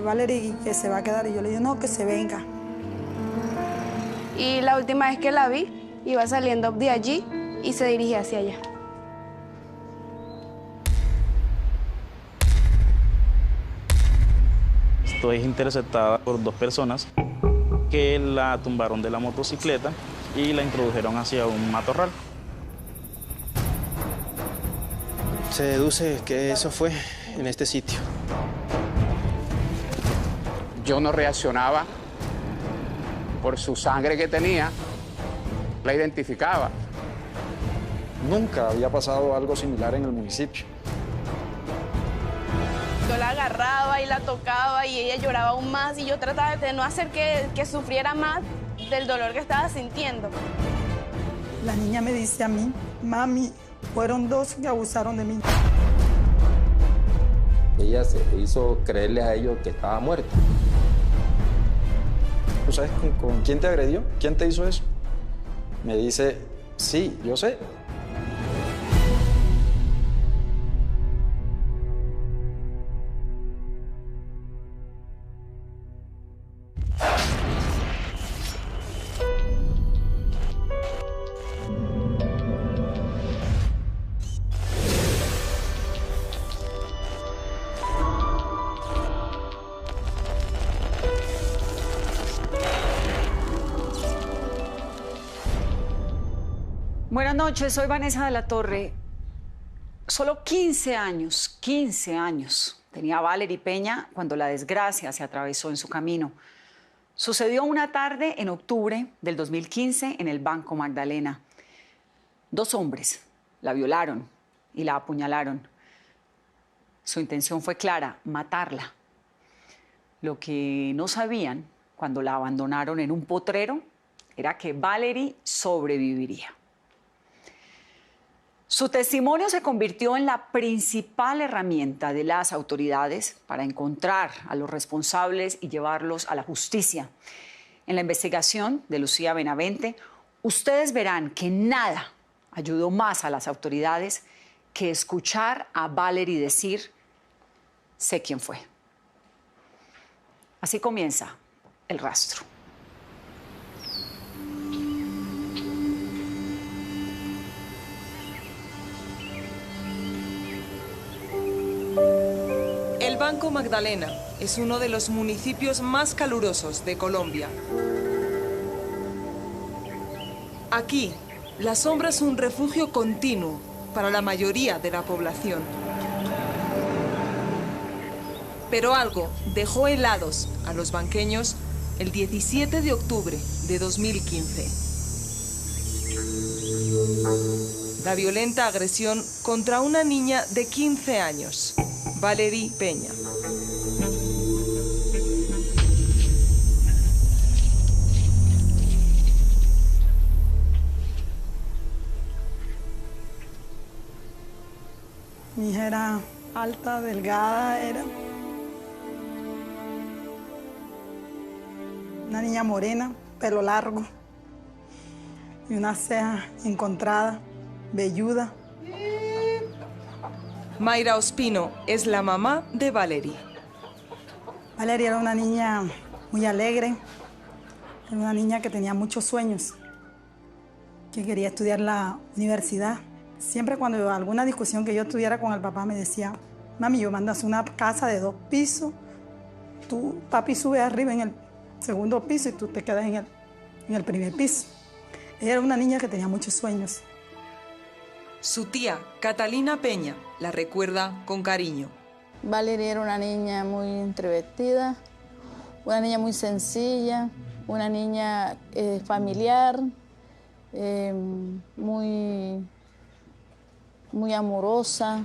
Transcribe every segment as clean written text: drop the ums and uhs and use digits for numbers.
Valerie, que se va a quedar. Y yo le digo, no, que se venga. Y la última vez que la vi, iba saliendo de allí y se dirigía hacia allá. Estoy interceptada por dos personas que la tumbaron de la motocicleta y la introdujeron hacia un matorral. Se deduce que eso fue en este sitio. Yo no reaccionaba por su sangre que tenía, la identificaba. Nunca había pasado algo similar en el municipio. Yo la agarraba y la tocaba y ella lloraba aún más y yo trataba de no hacer que sufriera más del dolor que estaba sintiendo. La niña me dice a mí, mami, fueron dos que abusaron de mí. Ella se hizo creerle a ellos que estaba muerta. ¿Tú sabes con quién te agredió? ¿Quién te hizo eso? Me dice, sí, yo sé. Buenas noches, soy Vanessa de la Torre. Solo 15 años tenía Valerie Peña cuando la desgracia se atravesó en su camino. Sucedió una tarde en octubre del 2015 en el Banco Magdalena. Dos hombres la violaron y la apuñalaron. Su intención fue clara, matarla. Lo que no sabían cuando la abandonaron en un potrero era que Valerie sobreviviría. Su testimonio se convirtió en la principal herramienta de las autoridades para encontrar a los responsables y llevarlos a la justicia. En la investigación de Lucía Benavente, ustedes verán que nada ayudó más a las autoridades que escuchar a Valerie decir, sé quién fue. Así comienza El Rastro. El Banco Magdalena es uno de los municipios más calurosos de Colombia. Aquí, la sombra es un refugio continuo para la mayoría de la población. Pero algo dejó helados a los banqueños el 17 de octubre de 2015. La violenta agresión contra una niña de 15 años. Valerie Peña. Mi hija era alta, delgada, era una niña morena, pelo largo y una ceja encontrada, velluda. Mayra Ospino es la mamá de Valerie. Valerie era una niña muy alegre, era una niña que tenía muchos sueños, que quería estudiar la universidad. Siempre cuando alguna discusión que yo tuviera con el papá me decía, mami, yo mando a hacer una casa de 2 pisos, tú, papi, sube arriba en el segundo piso y tú te quedas en el primer piso. Ella era una niña que tenía muchos sueños. Su tía, Catalina Peña, la recuerda con cariño. Valerie era una niña muy introvertida, una niña muy sencilla, una niña familiar, muy amorosa.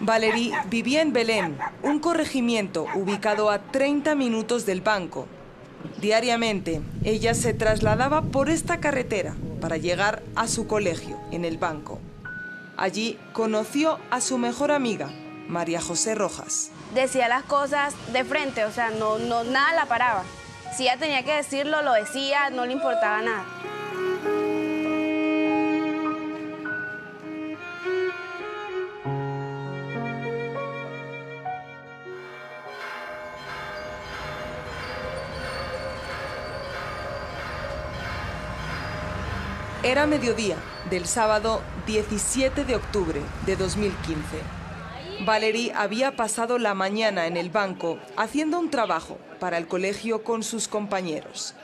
Valerie vivía en Belén, un corregimiento ubicado a 30 minutos del banco. Diariamente, ella se trasladaba por esta carretera para llegar a su colegio en el banco. Allí conoció a su mejor amiga, María José Rojas. Decía las cosas de frente, o sea, nada la paraba. Si ella tenía que decirlo, lo decía, no le importaba nada. Era mediodía del sábado 17 de octubre de 2015. Valerie había pasado la mañana en el banco haciendo un trabajo para el colegio con sus compañeros.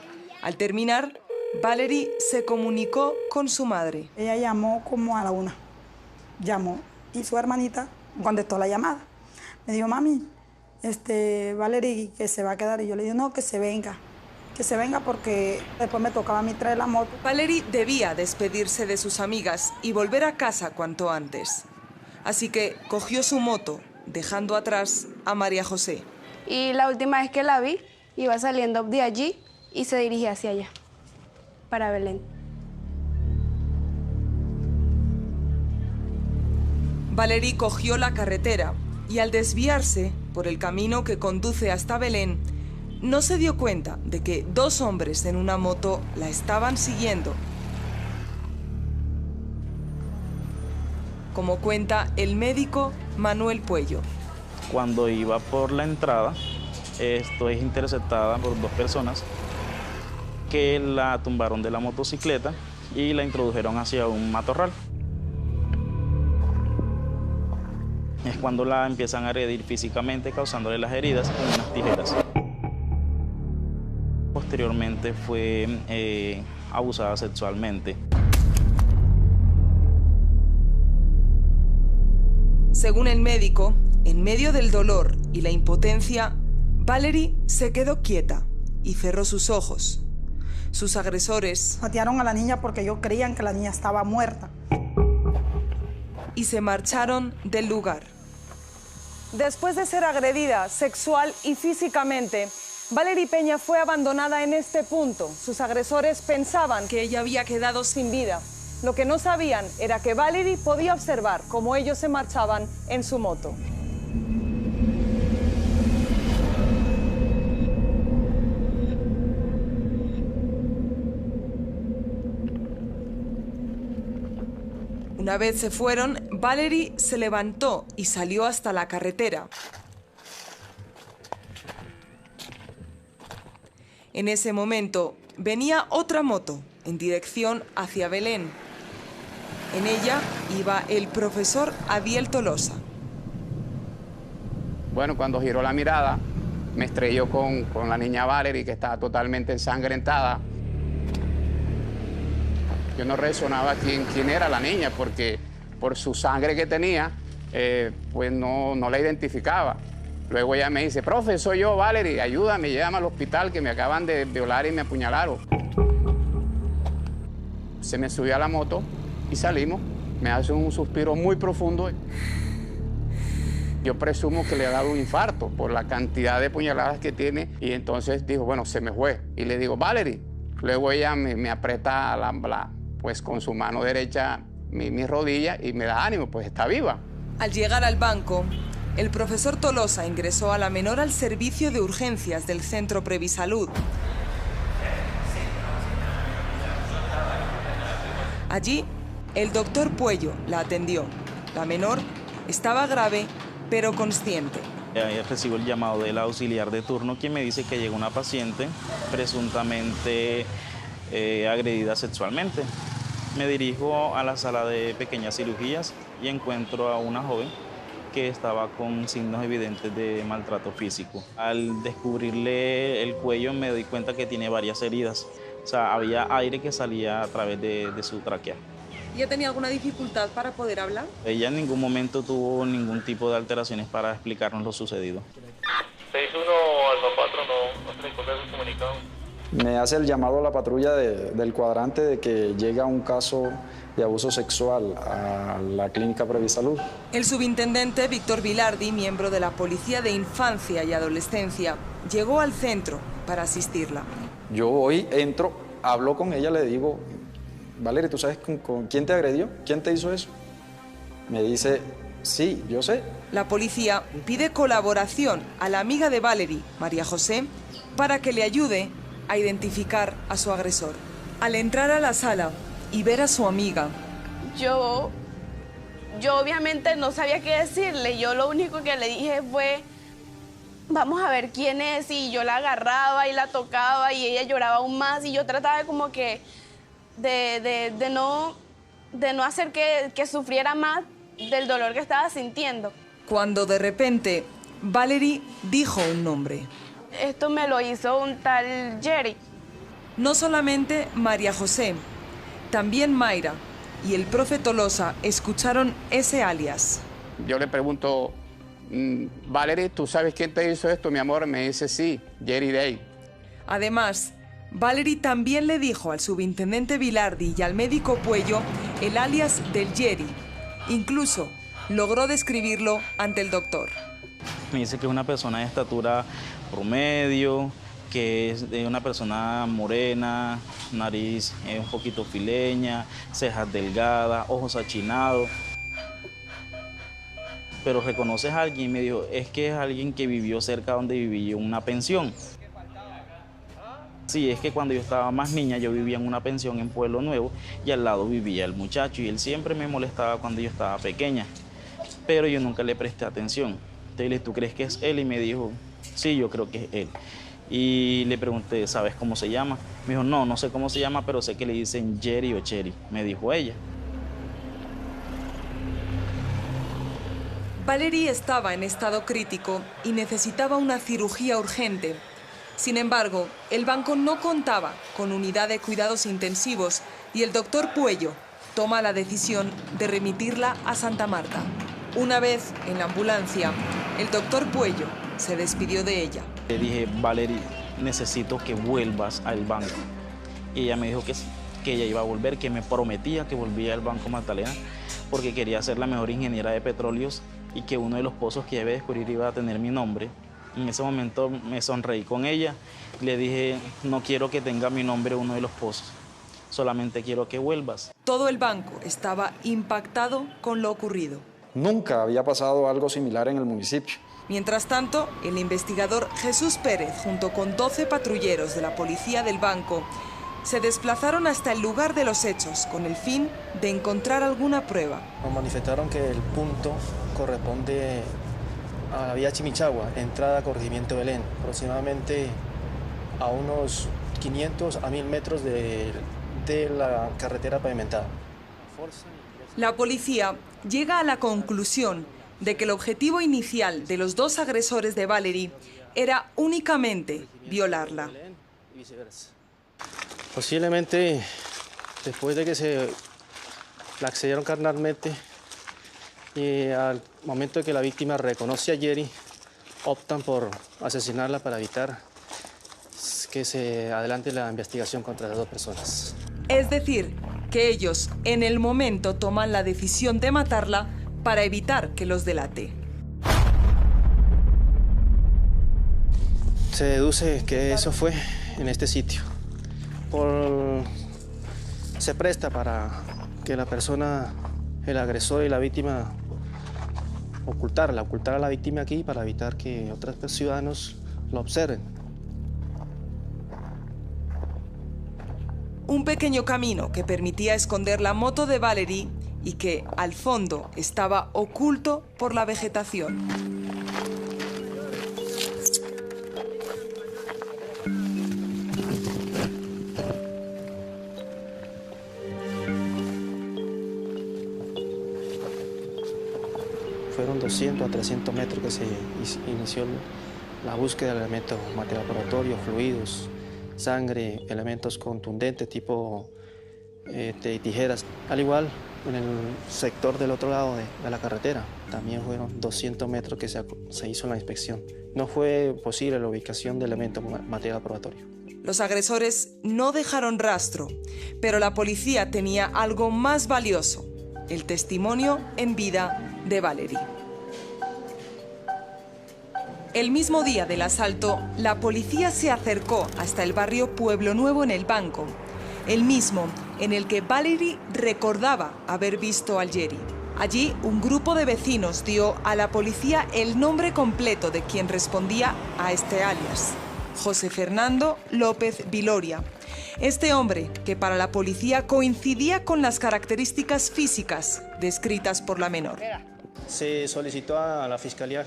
Al terminar, Valerie se comunicó con su madre. Ella llamó como a la 1. Llamó y su hermanita contestó la llamada. Me dijo, mami, Valerie que se va a quedar. Y yo le dije, no, que se venga porque después me tocaba a mí traer la moto. Valerie debía despedirse de sus amigas y volver a casa cuanto antes. Así que cogió su moto, dejando atrás a María José. Y la última vez que la vi, iba saliendo de allí y se dirigía hacia allá, para Belén. Valerie cogió la carretera y al desviarse por el camino que conduce hasta Belén, no se dio cuenta de que 2 hombres en una moto la estaban siguiendo. Como cuenta el médico Manuel Puello. Cuando iba por la entrada, es interceptada por 2 personas que la tumbaron de la motocicleta y la introdujeron hacia un matorral. Es cuando la empiezan a agredir físicamente, causándole las heridas con unas tijeras. Posteriormente fue abusada sexualmente. Según el médico, en medio del dolor y la impotencia, Valerie se quedó quieta y cerró sus ojos. Sus agresores patearon a la niña porque ellos creían que la niña estaba muerta. Y se marcharon del lugar. Después de ser agredida sexual y físicamente, Valerie Peña fue abandonada en este punto. Sus agresores pensaban que ella había quedado sin vida. Lo que no sabían era que Valerie podía observar cómo ellos se marchaban en su moto. Una vez se fueron, Valerie se levantó y salió hasta la carretera. En ese momento venía otra moto en dirección hacia Belén. En ella iba el profesor Adiel Tolosa. Bueno, cuando giró la mirada, me estrelló con la niña Valerie, que estaba totalmente ensangrentada. Yo no resonaba quién era la niña, porque por su sangre que tenía, pues no la identificaba. Luego ella me dice, profe, soy yo, Valerie, ayúdame, llévame al hospital, que me acaban de violar y me apuñalaron. Se me subió a la moto y salimos. Me hace un suspiro muy profundo. Yo presumo que le ha dado un infarto por la cantidad de puñaladas que tiene. Y entonces dijo, bueno, se me fue. Y le digo, Valerie. Luego ella me aprieta pues con su mano derecha mi rodilla y me da ánimo, pues está viva. Al llegar al banco, el profesor Tolosa ingresó a la menor al servicio de urgencias del Centro Previsalud. Allí, el doctor Puello la atendió. La menor estaba grave, pero consciente. Recibo el llamado del auxiliar de turno, quien me dice que llega una paciente presuntamente agredida sexualmente. Me dirijo a la sala de pequeñas cirugías y encuentro a una joven que estaba con signos evidentes de maltrato físico. Al descubrirle el cuello me doy cuenta que tiene varias heridas. O sea, había aire que salía a través de su tráquea. ¿Ya tenía alguna dificultad para poder hablar? Ella en ningún momento tuvo ningún tipo de alteraciones para explicarnos lo sucedido. 61 Alfa 4, no se encuentra comunicado. Me hace el llamado a la patrulla del cuadrante de que llega un caso de abuso sexual a la clínica Previsalud. El subintendente Víctor Vilardi, miembro de la Policía de Infancia y Adolescencia, llegó al centro para asistirla. Yo voy, entro, hablo con ella, le digo, Valerie, ¿tú sabes con quién te agredió? ¿Quién te hizo eso? Me dice, sí, yo sé. La policía pide colaboración a la amiga de Valerie, María José, para que le ayude a identificar a su agresor. Al entrar a la sala y ver a su amiga, Yo obviamente no sabía qué decirle. Yo lo único que le dije fue, vamos a ver quién es. Y yo la agarraba y la tocaba y ella lloraba aún más. Y yo trataba de como que de no hacer que sufriera más del dolor que estaba sintiendo. Cuando de repente Valerie dijo un nombre. Esto me lo hizo un tal Jerry. No solamente María José, también Mayra y el profe Tolosa escucharon ese alias. Yo le pregunto, Valerie, ¿tú sabes quién te hizo esto, mi amor? Me dice, sí, Jerry Day. Además, Valerie también le dijo al subintendente Vilardi y al médico Puello el alias del Jerry. Incluso logró describirlo ante el doctor. Me dice que es una persona de estatura promedio, que es de una persona morena, nariz un poquito fileña, cejas delgadas, ojos achinados. Pero reconoces a alguien, me dijo, es que es alguien que vivió cerca donde viví yo, una pensión. Sí, es que cuando yo estaba más niña, yo vivía en una pensión en Pueblo Nuevo y al lado vivía el muchacho y él siempre me molestaba cuando yo estaba pequeña, pero yo nunca le presté atención. Entonces, ¿tú crees que es él? Y me dijo, sí, yo creo que es él. Y le pregunté, ¿sabes cómo se llama? Me dijo, no sé cómo se llama, pero sé que le dicen Jerry o Cherry, me dijo ella. Valerie estaba en estado crítico y necesitaba una cirugía urgente. Sin embargo, el banco no contaba con unidad de cuidados intensivos y el doctor Puello toma la decisión de remitirla a Santa Marta. Una vez en la ambulancia, el doctor Puello se despidió de ella. Le dije, Valerie, necesito que vuelvas al banco. Y ella me dijo que sí, que ella iba a volver, que me prometía que volvía al Banco Magdalena porque quería ser la mejor ingeniera de petróleos y que uno de los pozos que iba a descubrir iba a tener mi nombre. En ese momento me sonreí con ella y le dije, no quiero que tenga mi nombre uno de los pozos, solamente quiero que vuelvas. Todo el banco estaba impactado con lo ocurrido. Nunca había pasado algo similar en el municipio. Mientras tanto, el investigador Jesús Pérez, junto con 12 patrulleros de la policía del banco, se desplazaron hasta el lugar de los hechos con el fin de encontrar alguna prueba. Nos manifestaron que el punto corresponde a la vía Chimichagua, entrada a Corregimiento Belén, aproximadamente a unos 500 a 1000 metros de la carretera pavimentada. La policía llega a la conclusión de que el objetivo inicial de los dos agresores de Valerie era únicamente violarla. Posiblemente, después de que se la accedieron carnalmente, y al momento de que la víctima reconoce a Jerry, optan por asesinarla para evitar que se adelante la investigación contra las dos personas. Es decir, que ellos en el momento toman la decisión de matarla para evitar que los delate. Se deduce que eso fue en este sitio. Se presta para que la persona, el agresor y la víctima, ocultar a la víctima aquí para evitar que otros ciudadanos lo observen. Un pequeño camino que permitía esconder la moto de Valerie y que, al fondo, estaba oculto por la vegetación. Fueron 200 a 300 metros que se inició la búsqueda de elementos material laboratorio, fluidos, sangre, elementos contundentes tipo tijeras. Al igual, en el sector del otro lado de la carretera, también fueron 200 metros que se hizo la inspección. No fue posible la ubicación de elementos material probatorio. Los agresores no dejaron rastro, pero la policía tenía algo más valioso: el testimonio en vida de Valerie. El mismo día del asalto, la policía se acercó hasta el barrio Pueblo Nuevo en el banco, el mismo en el que Valerie recordaba haber visto al Jerry. Allí, un grupo de vecinos dio a la policía el nombre completo de quien respondía a este alias: José Fernando López Viloria. Este hombre, que para la policía coincidía con las características físicas descritas por la menor. Se solicitó a la Fiscalía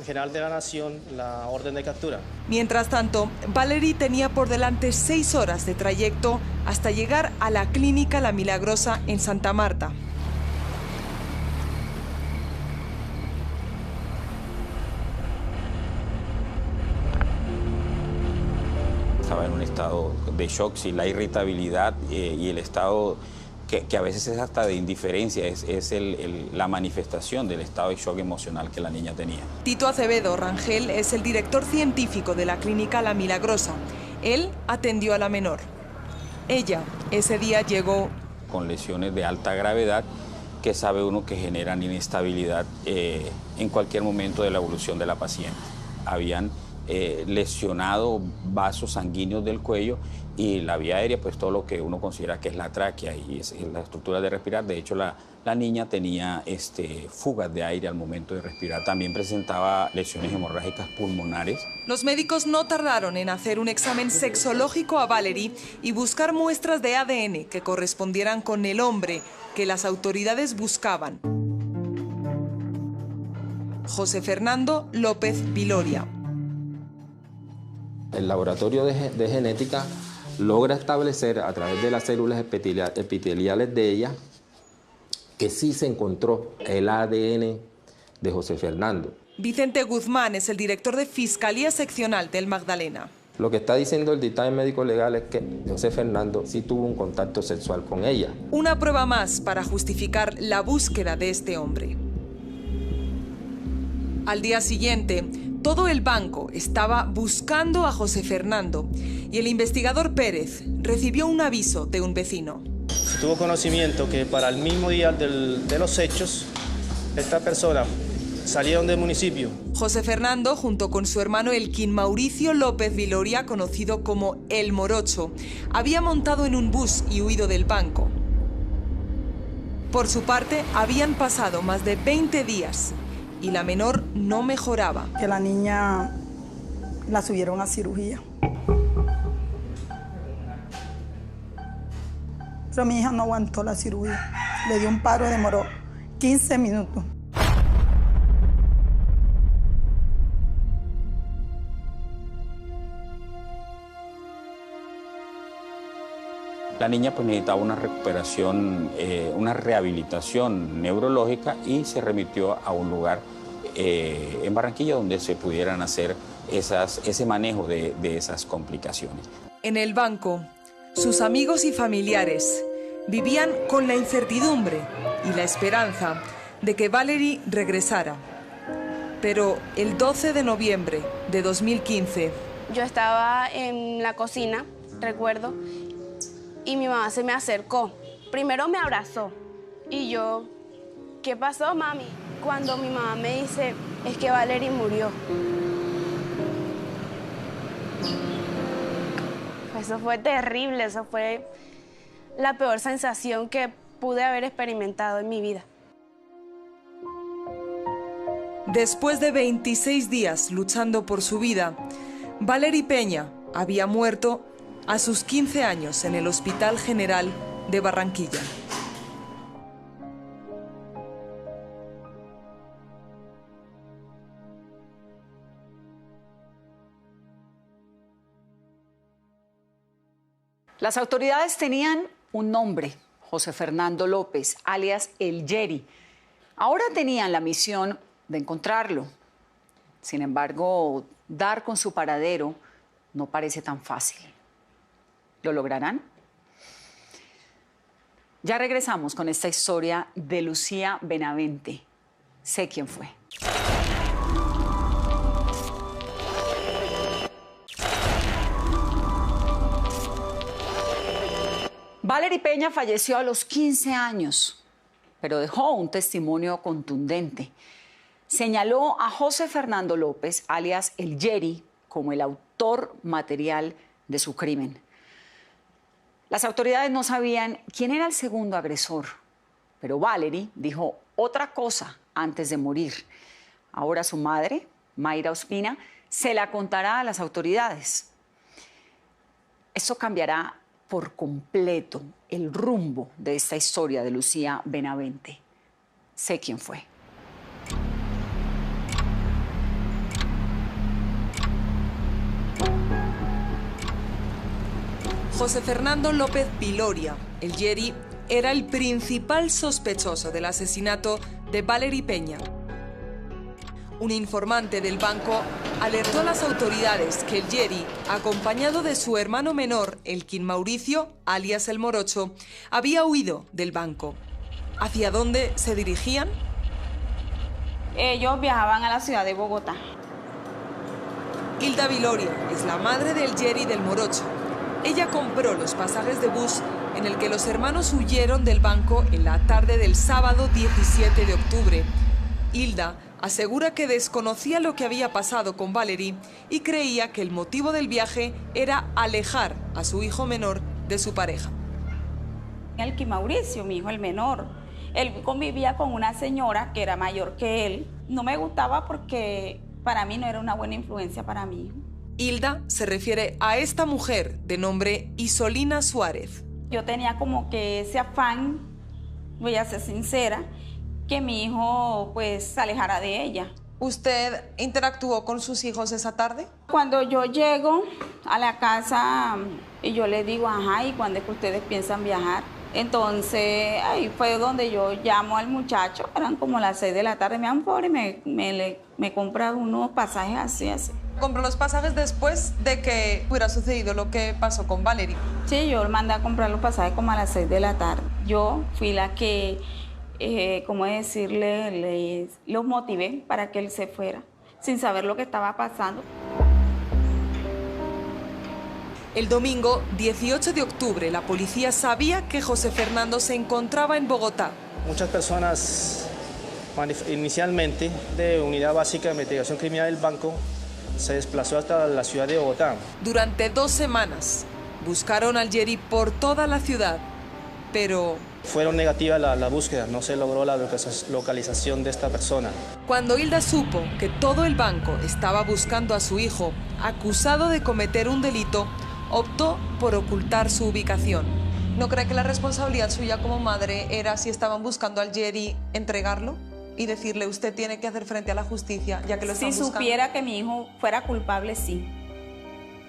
General de la Nación la orden de captura. Mientras tanto, Valery tenía por delante 6 horas de trayecto hasta llegar a la clínica La Milagrosa en Santa Marta. Estaba en un estado de shock, sí, la irritabilidad y el estado que a veces es hasta de indiferencia, es la manifestación del estado de shock emocional que la niña tenía. Tito Acevedo Rangel es el director científico de la clínica La Milagrosa. Él atendió a la menor. Ella, ese día llegó con lesiones de alta gravedad que sabe uno que generan inestabilidad en cualquier momento de la evolución de la paciente. Habían lesionado vasos sanguíneos del cuello y la vía aérea, pues todo lo que uno considera que es la tráquea y es la estructura de respirar. De hecho, la niña tenía fugas de aire al momento de respirar. También presentaba lesiones hemorrágicas pulmonares. Los médicos no tardaron en hacer un examen sexológico a Valery y buscar muestras de ADN que correspondieran con el hombre que las autoridades buscaban. José Fernando López Viloria. El laboratorio de genética logra establecer a través de las células epiteliales de ella que sí se encontró el ADN de José Fernando. Vicente Guzmán es el director de Fiscalía Seccional del Magdalena. Lo que está diciendo el dictamen médico legal es que José Fernando sí tuvo un contacto sexual con ella. Una prueba más para justificar la búsqueda de este hombre. Al día siguiente, todo el banco estaba buscando a José Fernando y el investigador Pérez recibió un aviso de un vecino. Se tuvo conocimiento que para el mismo día de los hechos, esta persona salieron del municipio. José Fernando, junto con su hermano Elkin Mauricio López Viloria, conocido como El Morocho, había montado en un bus y huido del banco. Por su parte, habían pasado más de 20 días y la menor no mejoraba. Que la niña la subieron a cirugía. Pero mi hija no aguantó la cirugía. Le dio un paro, demoró 15 minutos. La niña pues necesitaba una recuperación, una rehabilitación neurológica y se remitió a un lugar en Barranquilla donde se pudieran hacer ese manejo de esas complicaciones. En el banco, sus amigos y familiares vivían con la incertidumbre y la esperanza de que Valery regresara. Pero el 12 de noviembre de 2015... Yo estaba en la cocina, recuerdo, y mi mamá se me acercó. Primero me abrazó y yo, ¿qué pasó, mami? Cuando mi mamá me dice, es que Valery murió. Eso fue terrible, eso fue la peor sensación que pude haber experimentado en mi vida. Después de 26 días luchando por su vida, Valery Peña había muerto a sus 15 años en el Hospital General de Barranquilla. Las autoridades tenían un nombre, José Fernando López, alias El Yeri. Ahora tenían la misión de encontrarlo. Sin embargo, dar con su paradero no parece tan fácil. ¿Lo lograrán? Ya regresamos con esta historia de Lucía Benavente. Sé quién fue. Valery Peña falleció a los 15 años, pero dejó un testimonio contundente. Señaló a José Fernando López, alias El Yeri, como el autor material de su crimen. Las autoridades no sabían quién era el segundo agresor, pero Valery dijo otra cosa antes de morir. Ahora su madre, Mayra Ospina, se la contará a las autoridades. Esto cambiará por completo el rumbo de esta historia de Lucía Benavente. Sé quién fue. José Fernando López Viloria, el Yeri, era el principal sospechoso del asesinato de Valery Peña. Un informante del banco alertó a las autoridades que el Yeri, acompañado de su hermano menor, Elkin Mauricio, alias El Morocho, había huido del banco. ¿Hacia dónde se dirigían? Ellos viajaban a la ciudad de Bogotá. Hilda Viloria es la madre del Yeri del Morocho. Ella compró los pasajes de bus en el que los hermanos huyeron del banco en la tarde del sábado 17 de octubre. Hilda asegura que desconocía lo que había pasado con Valery y creía que el motivo del viaje era alejar a su hijo menor de su pareja. Elkin Mauricio, mi hijo el menor, él convivía con una señora que era mayor que él. No me gustaba porque para mí no era una buena influencia para mi hijo. Hilda se refiere a esta mujer de nombre Isolina Suárez. Yo tenía como que ese afán, voy a ser sincera, que mi hijo pues se alejara de ella. ¿Usted interactuó con sus hijos esa tarde? Cuando yo llego a la casa y yo les digo, ajá, ¿y cuándo es que ustedes piensan viajar? Entonces ahí fue donde yo llamo al muchacho, eran como las 6 de la tarde, me dan por y me compra unos pasajes así. ¿Compró los pasajes después de que hubiera sucedido lo que pasó con Valery? Sí, yo mandé a comprar los pasajes como a las 6 de la tarde. Yo fui la que, ¿cómo decirle? Los motivé para que él se fuera, sin saber lo que estaba pasando. El domingo 18 de octubre, la policía sabía que José Fernando se encontraba en Bogotá. Muchas personas, inicialmente de Unidad Básica de Investigación Criminal del Banco, se desplazó hasta la ciudad de Bogotá. Durante 2 semanas buscaron al Yeri por toda la ciudad, pero fueron negativas la búsqueda, no se logró la localización de esta persona. Cuando Hilda supo que todo el banco estaba buscando a su hijo, acusado de cometer un delito, optó por ocultar su ubicación. ¿No cree que la responsabilidad suya como madre era, si estaban buscando al Yeri, entregarlo y decirle usted tiene que hacer frente a la justicia ya que lo están buscando? Si supiera que mi hijo fuera culpable, sí.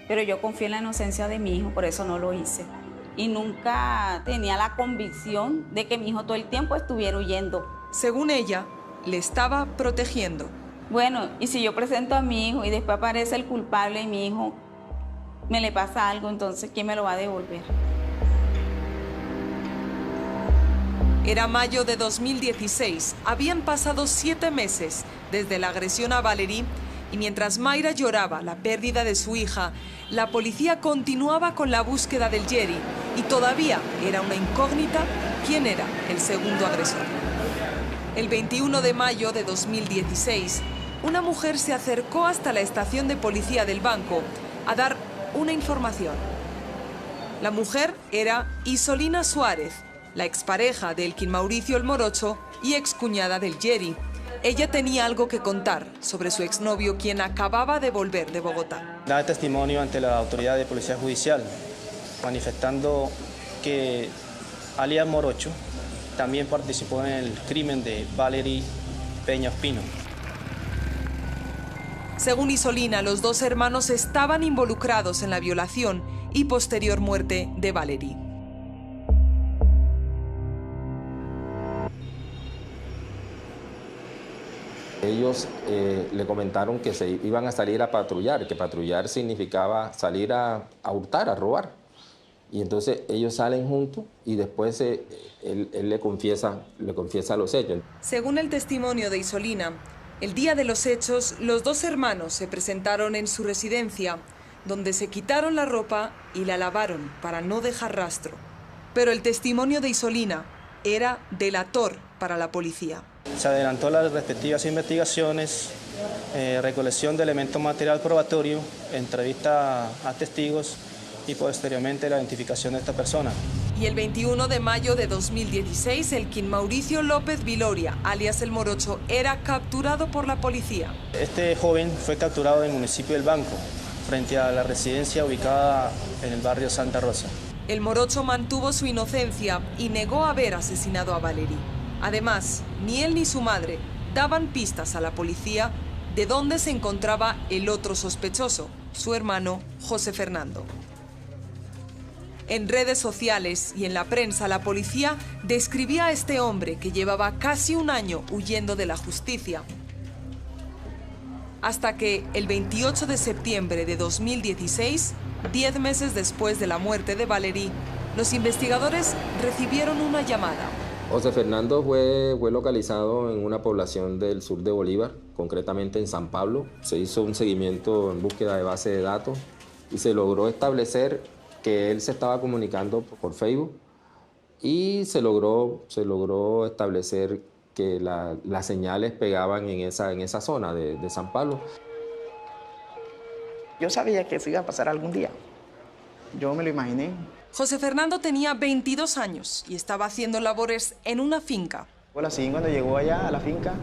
Pero yo confío en la inocencia de mi hijo, por eso no lo hice. Y nunca tenía la convicción de que mi hijo todo el tiempo estuviera huyendo. Según ella, le estaba protegiendo. Bueno, y si yo presento a mi hijo y después aparece el culpable y mi hijo me le pasa algo, entonces ¿quién me lo va a devolver? Era mayo de 2016. Habían pasado 7 meses desde la agresión a Valery y mientras Mayra lloraba la pérdida de su hija, la policía continuaba con la búsqueda del Yeri y todavía era una incógnita quién era el segundo agresor. El 21 de mayo de 2016, una mujer se acercó hasta la estación de policía del banco a dar una información. La mujer era Isolina Suárez, la expareja de Elkin Mauricio El Morocho y excuñada del Yeri. Ella tenía algo que contar sobre su exnovio, quien acababa de volver de Bogotá. Da testimonio ante la autoridad de policía judicial, manifestando que alias Morocho también participó en el crimen de Valery Peña Ospino. Según Isolina, los 2 hermanos estaban involucrados en la violación y posterior muerte de Valery. Ellos le comentaron que se iban a salir a patrullar, que patrullar significaba salir a hurtar, a robar. Y entonces ellos salen juntos y después él le confiesa los hechos. Según el testimonio de Isolina, el día de los hechos, los 2 hermanos se presentaron en su residencia, donde se quitaron la ropa y la lavaron para no dejar rastro. Pero el testimonio de Isolina era delator para la policía. Se adelantó las respectivas investigaciones, recolección de elementos material probatorio, entrevista a testigos y posteriormente la identificación de esta persona. Y el 21 de mayo de 2016, Elkin Mauricio López Viloria, alias El Morocho, era capturado por la policía. Este joven fue capturado en el municipio del Banco, frente a la residencia ubicada en el barrio Santa Rosa. El Morocho mantuvo su inocencia y negó haber asesinado a Valery. Además, ni él ni su madre daban pistas a la policía de dónde se encontraba el otro sospechoso, su hermano José Fernando. En redes sociales y en la prensa, la policía describía a este hombre que llevaba casi un año huyendo de la justicia. Hasta que el 28 de septiembre de 2016, 10 meses después de la muerte de Valery, los investigadores recibieron una llamada. José Fernando fue localizado en una población del sur de Bolívar, concretamente en San Pablo. Se hizo un seguimiento en búsqueda de base de datos y se logró establecer que él se estaba comunicando por Facebook y se logró establecer que las señales pegaban en esa zona de San Pablo. Yo sabía que eso iba a pasar algún día. Yo me lo imaginé. José Fernando tenía 22 años y estaba haciendo labores en una finca. Bueno, así cuando llegó allá a la finca,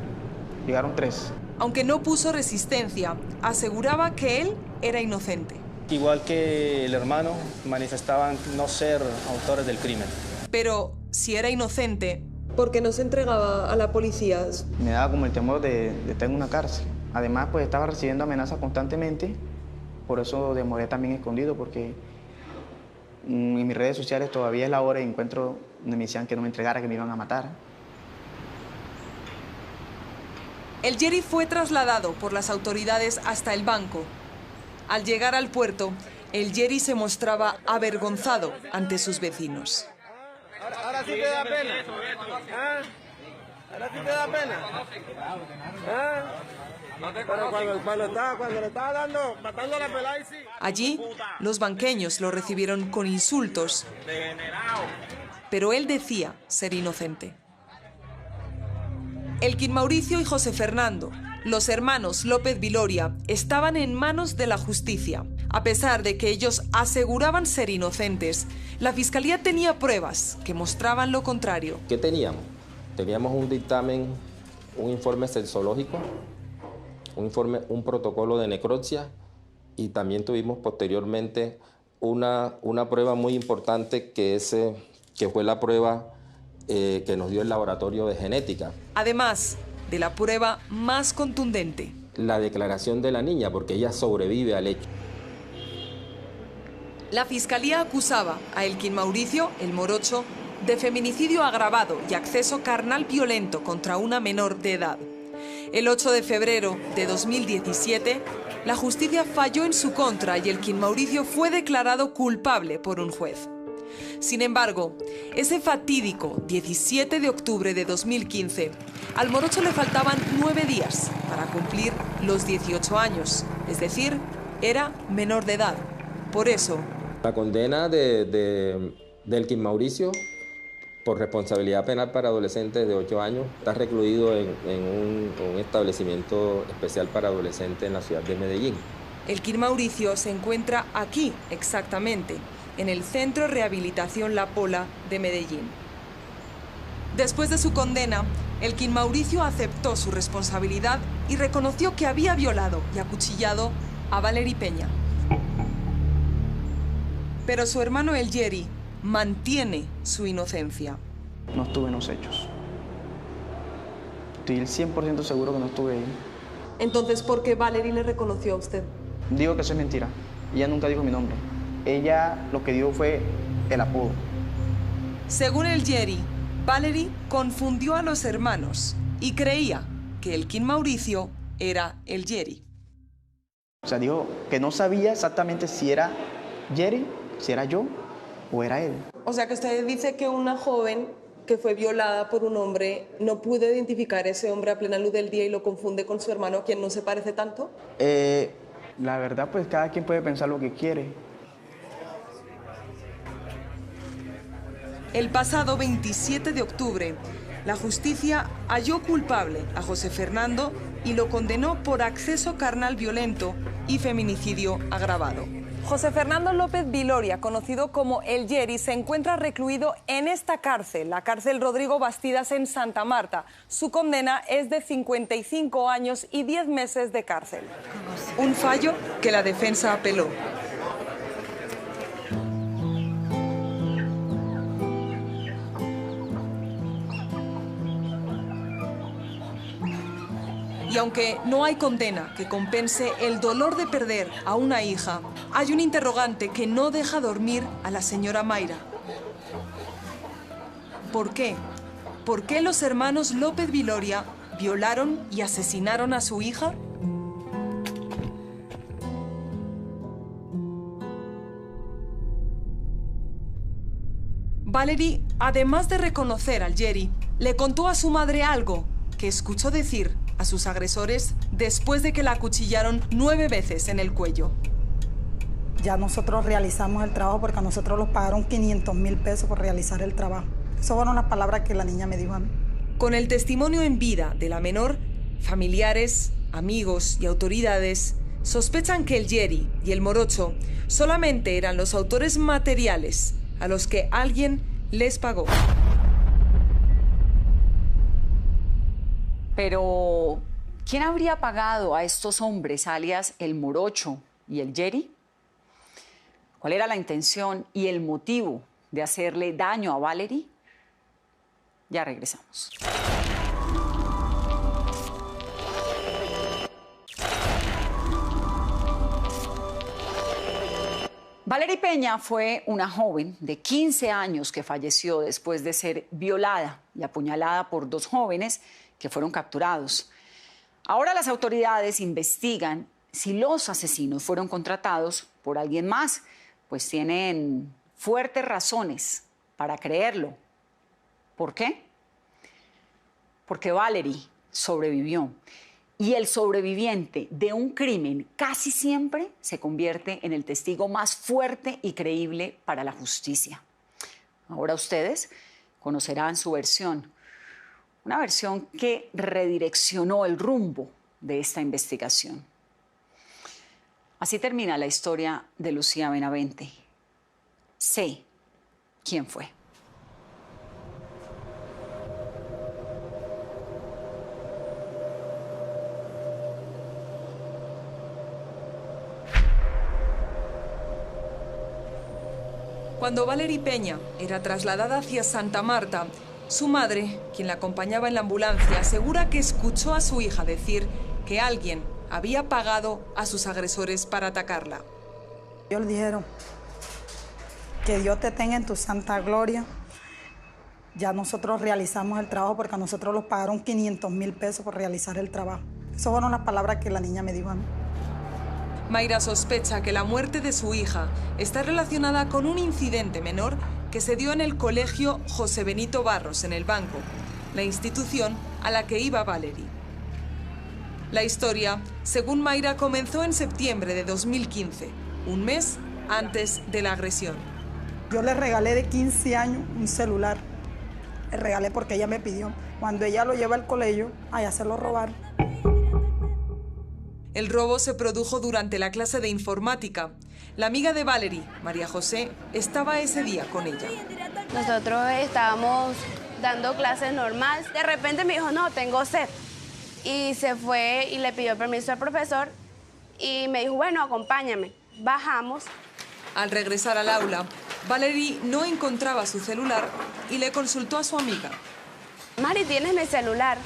llegaron 3. Aunque no puso resistencia, aseguraba que él era inocente. Igual que el hermano, manifestaban no ser autores del crimen. Pero si era inocente, ¿por qué no se entregaba a la policía? Me daba como el temor de estar en una cárcel. Además, pues estaba recibiendo amenazas constantemente. Por eso demoré también escondido, porque en mis redes sociales todavía es la hora y encuentro donde me decían que no me entregara, que me iban a matar. El Jerry fue trasladado por las autoridades hasta el banco. Al llegar al puerto, el Jerry se mostraba avergonzado ante sus vecinos. Ahora sí te da pena. ¿Ah? Ahora sí te da pena. ¿Ah? Pero cuando le estaba dando, matando a la pelada y sí. Allí, los banqueños lo recibieron con insultos, pero él decía ser inocente. Elkin Mauricio y José Fernando, los hermanos López Viloria, estaban en manos de la justicia. A pesar de que ellos aseguraban ser inocentes, la fiscalía tenía pruebas que mostraban lo contrario. ¿Qué teníamos? Teníamos un dictamen, un informe sexológico, un protocolo de necropsia y también tuvimos posteriormente una prueba muy importante que fue la prueba que nos dio el laboratorio de genética. Además de la prueba más contundente. La declaración de la niña, porque ella sobrevive al hecho. La fiscalía acusaba a Elkin Mauricio, el morocho, de feminicidio agravado y acceso carnal violento contra una menor de edad. El 8 de febrero de 2017, la justicia falló en su contra y Elkin Mauricio fue declarado culpable por un juez. Sin embargo, ese fatídico 17 de octubre de 2015, al morocho le faltaban 9 días para cumplir los 18 años, es decir, era menor de edad. Por eso, la condena de Elkin Mauricio por responsabilidad penal para adolescentes de 8 años está recluido en un establecimiento especial para adolescentes en la ciudad de Medellín. Elkin Mauricio se encuentra aquí, exactamente, en el Centro Rehabilitación La Pola de Medellín. Después de su condena, Elkin Mauricio aceptó su responsabilidad y reconoció que había violado y acuchillado a Valery Peña. Pero su hermano El Jerry mantiene su inocencia. No estuve en los hechos. Estoy el 100% seguro que no estuve ahí. Entonces, ¿por qué Valery le reconoció a usted? Digo que eso es mentira. Ella nunca dijo mi nombre. Ella lo que dio fue el apodo. Según El Jerry, Valery confundió a los hermanos y creía que Elkin Mauricio era El Jerry. O sea, dijo que no sabía exactamente si era Jerry, si era yo o era él. O sea, que usted dice que una joven que fue violada por un hombre no pudo identificar a ese hombre a plena luz del día y lo confunde con su hermano, a quien no se parece tanto. La verdad, pues cada quien puede pensar lo que quiere. El pasado 27 de octubre, la justicia halló culpable a José Fernando y lo condenó por acceso carnal violento y feminicidio agravado. José Fernando López Viloria, conocido como El Jerry, se encuentra recluido en esta cárcel, la cárcel Rodrigo Bastidas en Santa Marta. Su condena es de 55 años y 10 meses de cárcel. Un fallo que la defensa apeló. Y aunque no hay condena que compense el dolor de perder a una hija, hay un interrogante que no deja dormir a la señora Mayra. ¿Por qué? ¿Por qué los hermanos López Viloria violaron y asesinaron a su hija? Valerie, además de reconocer al Jerry, le contó a su madre algo que escuchó decir a sus agresores después de que la acuchillaron 9 veces en el cuello. Ya nosotros realizamos el trabajo porque a nosotros nos pagaron 500.000 pesos por realizar el trabajo. Esas fueron las palabras que la niña me dijo a mí. Con el testimonio en vida de la menor, familiares, amigos y autoridades sospechan que el Jerry y el morocho solamente eran los autores materiales a los que alguien les pagó. Pero, ¿quién habría pagado a estos hombres, alias el morocho y el Jerry? ¿Cuál era la intención y el motivo de hacerle daño a Valerie? Ya regresamos. Valerie Peña fue una joven de 15 años que falleció después de ser violada y apuñalada por 2 jóvenes que fueron capturados. Ahora las autoridades investigan si los asesinos fueron contratados por alguien más, pues tienen fuertes razones para creerlo. ¿Por qué? Porque Valerie sobrevivió. Y el sobreviviente de un crimen casi siempre se convierte en el testigo más fuerte y creíble para la justicia. Ahora ustedes conocerán su versión. Una versión que redireccionó el rumbo de esta investigación. Así termina la historia de Lucía Benavente. Sé quién fue. Cuando Valerie Peña era trasladada hacia Santa Marta, su madre, quien la acompañaba en la ambulancia, asegura que escuchó a su hija decir que alguien había pagado a sus agresores para atacarla. Ellos le dijeron que Dios te tenga en tu santa gloria. Ya nosotros realizamos el trabajo porque a nosotros nos pagaron 500.000 pesos por realizar el trabajo. Esas fueron las palabras que la niña me dijo a mí. Mayra sospecha que la muerte de su hija está relacionada con un incidente menor que se dio en el colegio José Benito Barros, en el Banco, la institución a la que iba Valerie. La historia, según Mayra, comenzó en septiembre de 2015, un mes antes de la agresión. Yo le regalé de 15 años un celular. Le regalé porque ella me pidió. Cuando ella lo lleva al colegio, allá se lo robaron. El robo se produjo durante la clase de informática. La amiga de Valerie, María José, estaba ese día con ella. Nosotros estábamos dando clases normal. De repente me dijo, no, tengo sed. Y se fue y le pidió permiso al profesor y me dijo, bueno, acompáñame. Bajamos. Al regresar al aula, Valerie no encontraba su celular y le consultó a su amiga. Mari, ¿tienes mi celular?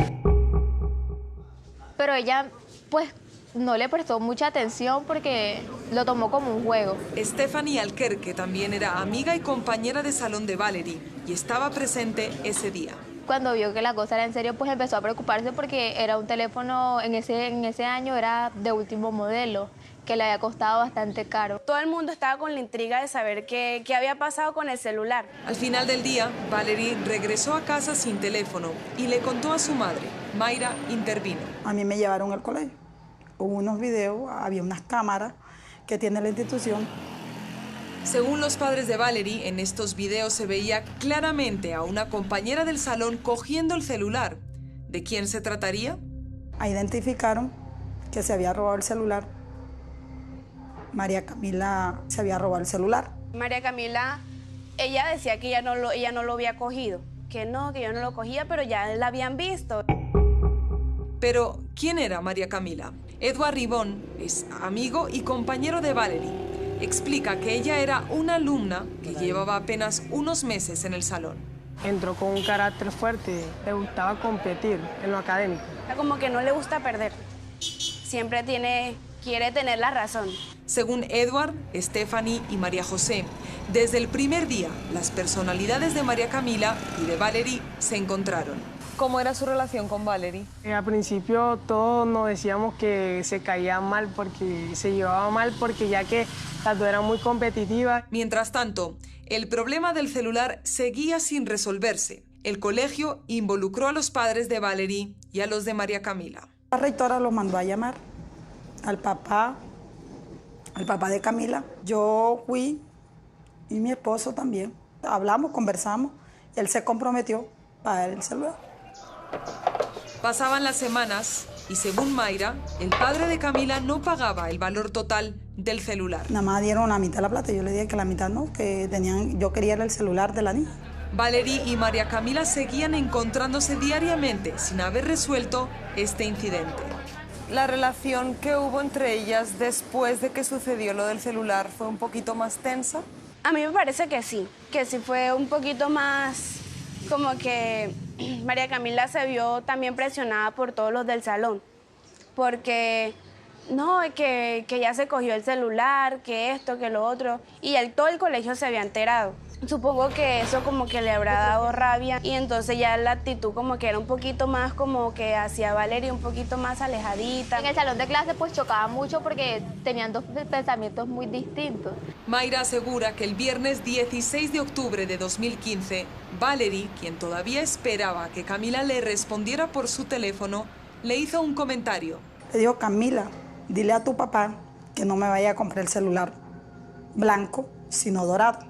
Pero ella, pues, no le prestó mucha atención porque lo tomó como un juego. Stephanie Alquerque también era amiga y compañera de salón de Valerie y estaba presente ese día. Cuando vio que la cosa era en serio, pues empezó a preocuparse porque era un teléfono, en ese año era de último modelo, que le había costado bastante caro. Todo el mundo estaba con la intriga de saber qué había pasado con el celular. Al final del día, Valerie regresó a casa sin teléfono y le contó a su madre. Mayra intervino. A mí me llevaron al colegio. Hubo unos videos, había unas cámaras que tiene la institución. Según los padres de Valerie, en estos videos se veía claramente a una compañera del salón cogiendo el celular. ¿De quién se trataría? Identificaron que se había robado el celular. María Camila se había robado el celular. María Camila, ella decía que ella no lo había cogido. Que yo no lo cogía, pero ya la habían visto. Pero, ¿quién era María Camila? Edward Ribón es amigo y compañero de Valerie. Explica que ella era una alumna que llevaba apenas unos meses en el salón. Entró con un carácter fuerte, le gustaba competir en lo académico. Como que no le gusta perder, siempre quiere tener la razón. Según Edward, Stephanie y María José, desde el primer día, las personalidades de María Camila y de Valerie se encontraron. ¿Cómo era su relación con Valerie? Al principio todos nos decíamos que se caían mal porque se llevaban mal porque ya que las dos eran muy competitivas. Mientras tanto, el problema del celular seguía sin resolverse. El colegio involucró a los padres de Valerie y a los de María Camila. La rectora lo mandó a llamar al papá de Camila. Yo fui y mi esposo también. Hablamos, conversamos. Él se comprometió para el celular. Pasaban las semanas y según Mayra, el padre de Camila no pagaba el valor total del celular. Nada más dieron la mitad de la plata. Yo le dije que la mitad no, que yo quería el celular de la niña. Valerie y María Camila seguían encontrándose diariamente sin haber resuelto este incidente. ¿La relación que hubo entre ellas después de que sucedió lo del celular fue un poquito más tensa? A mí me parece que sí fue un poquito más como que María Camila se vio también presionada por todos los del salón, porque no, que ya se cogió el celular, que esto, que lo otro, y todo el colegio se había enterado. Supongo que eso como que le habrá dado rabia y entonces ya la actitud como que era un poquito más como que hacia Valerie un poquito más alejadita. En el salón de clase pues chocaba mucho porque tenían dos pensamientos muy distintos. Mayra asegura que el viernes 16 de octubre de 2015, Valerie, quien todavía esperaba que Camila le respondiera por su teléfono, le hizo un comentario. Le dijo, Camila, dile a tu papá que no me vaya a comprar el celular blanco, sino dorado.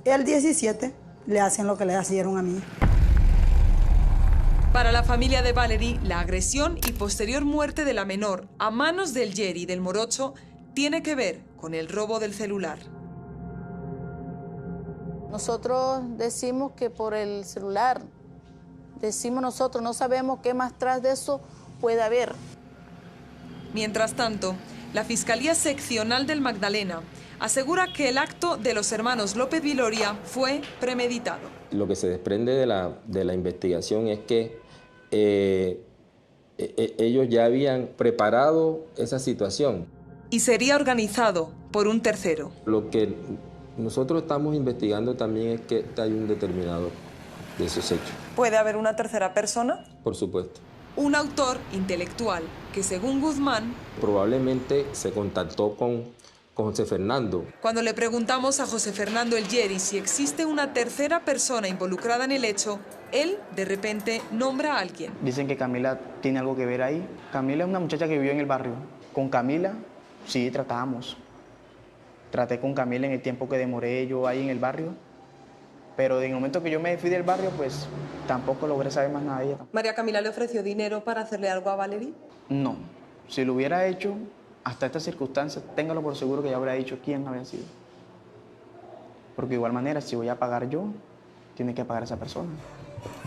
El 17 le hacen lo que le hicieron a mí. Para la familia de Valerie, la agresión y posterior muerte de la menor a manos del Yeri y del morocho tiene que ver con el robo del celular. Nosotros decimos que por el celular, decimos nosotros, no sabemos qué más tras de eso puede haber. Mientras tanto, la Fiscalía Seccional del Magdalena asegura que el acto de los hermanos López Viloria fue premeditado. Lo que se desprende de la investigación es que ellos ya habían preparado esa situación. Y sería organizado por un tercero. Lo que nosotros estamos investigando también es que hay un determinador de esos hechos. ¿Puede haber una tercera persona? Por supuesto. Un autor intelectual que, según Guzmán, probablemente se contactó con José Fernando. Cuando le preguntamos a José Fernando el Yeri si existe una tercera persona involucrada en el hecho, él de repente nombra a alguien. Dicen que Camila tiene algo que ver ahí. Camila es una muchacha que vivió en el barrio. Con Camila, sí, tratábamos. Traté con Camila en el tiempo que demoré yo ahí en el barrio. Pero en el momento que yo me fui del barrio, pues tampoco logré saber más nada de ella. ¿María Camila le ofreció dinero para hacerle algo a Valerie? No. Si lo hubiera hecho, hasta estas circunstancias, téngalo por seguro que ya habría dicho quién había sido. Porque de igual manera, si voy a pagar yo, tiene que pagar esa persona.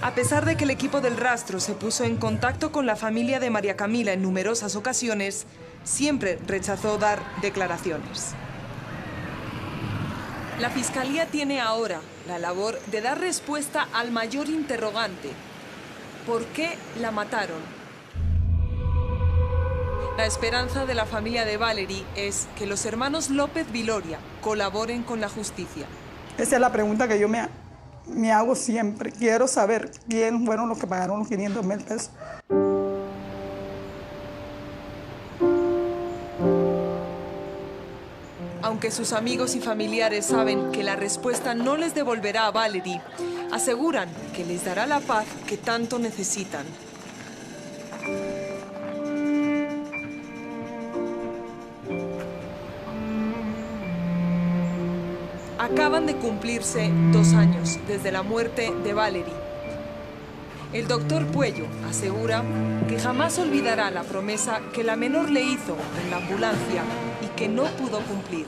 A pesar de que el equipo del rastro se puso en contacto con la familia de María Camila en numerosas ocasiones, siempre rechazó dar declaraciones. La Fiscalía tiene ahora la labor de dar respuesta al mayor interrogante. ¿Por qué la mataron? La esperanza de la familia de Valerie es que los hermanos López Viloria colaboren con la justicia. Esa es la pregunta que yo me hago siempre. Quiero saber quién fueron los que pagaron los 500,000 pesos. Aunque sus amigos y familiares saben que la respuesta no les devolverá a Valerie, aseguran que les dará la paz que tanto necesitan. Acaban de cumplirse 2 años desde la muerte de Valerie. El doctor Puello asegura que jamás olvidará la promesa que la menor le hizo en la ambulancia y que no pudo cumplir.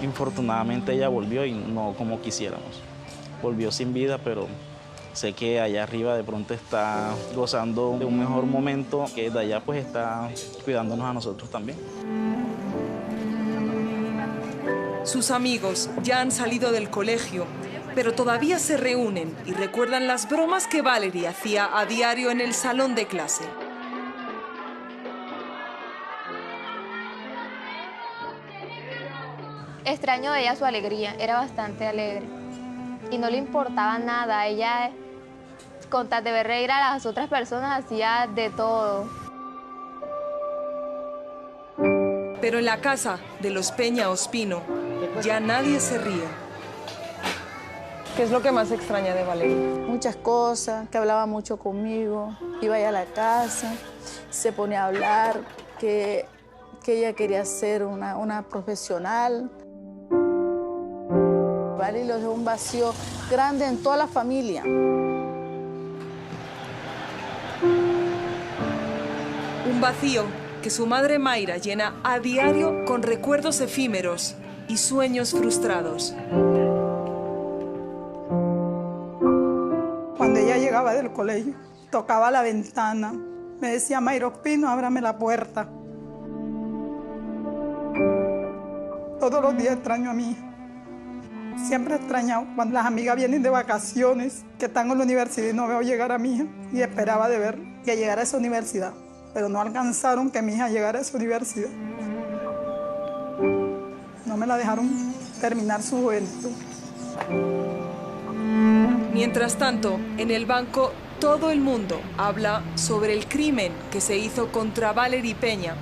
Infortunadamente ella volvió y no como quisiéramos. Volvió sin vida, pero sé que allá arriba de pronto está gozando de un mejor momento, que de allá pues está cuidándonos a nosotros también. Sus amigos ya han salido del colegio, pero todavía se reúnen y recuerdan las bromas que Valerie hacía a diario en el salón de clase. Extraño de ella su alegría, era bastante alegre y no le importaba nada. Ella, con tal de ver reír a las otras personas, hacía de todo. Pero en la casa de los Peña Ospino ya nadie se ríe. ¿Qué es lo que más extraña de Valerie? Muchas cosas, que hablaba mucho conmigo, iba allá a la casa, se ponía a hablar, que ella quería ser una profesional. Valerie le dejó un vacío grande en toda la familia. Un vacío que su madre Mayra llena a diario con recuerdos efímeros y sueños frustrados. Cuando ella llegaba del colegio, tocaba la ventana, me decía, Mayra Ospino, ábrame la puerta. Todos los días extraño a mi hija. Siempre he extrañado cuando las amigas vienen de vacaciones, que están en la universidad y no veo llegar a mi hija. Y esperaba de ver que llegara a esa universidad, pero no alcanzaron que mi hija llegara a esa universidad. No me la dejaron terminar su juventud. Mientras tanto, en el banco todo el mundo habla sobre el crimen que se hizo contra Valerie Peña.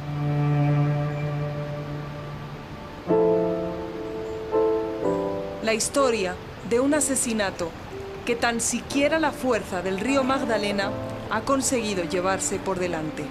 La historia de un asesinato que tan siquiera la fuerza del río Magdalena ha conseguido llevarse por delante.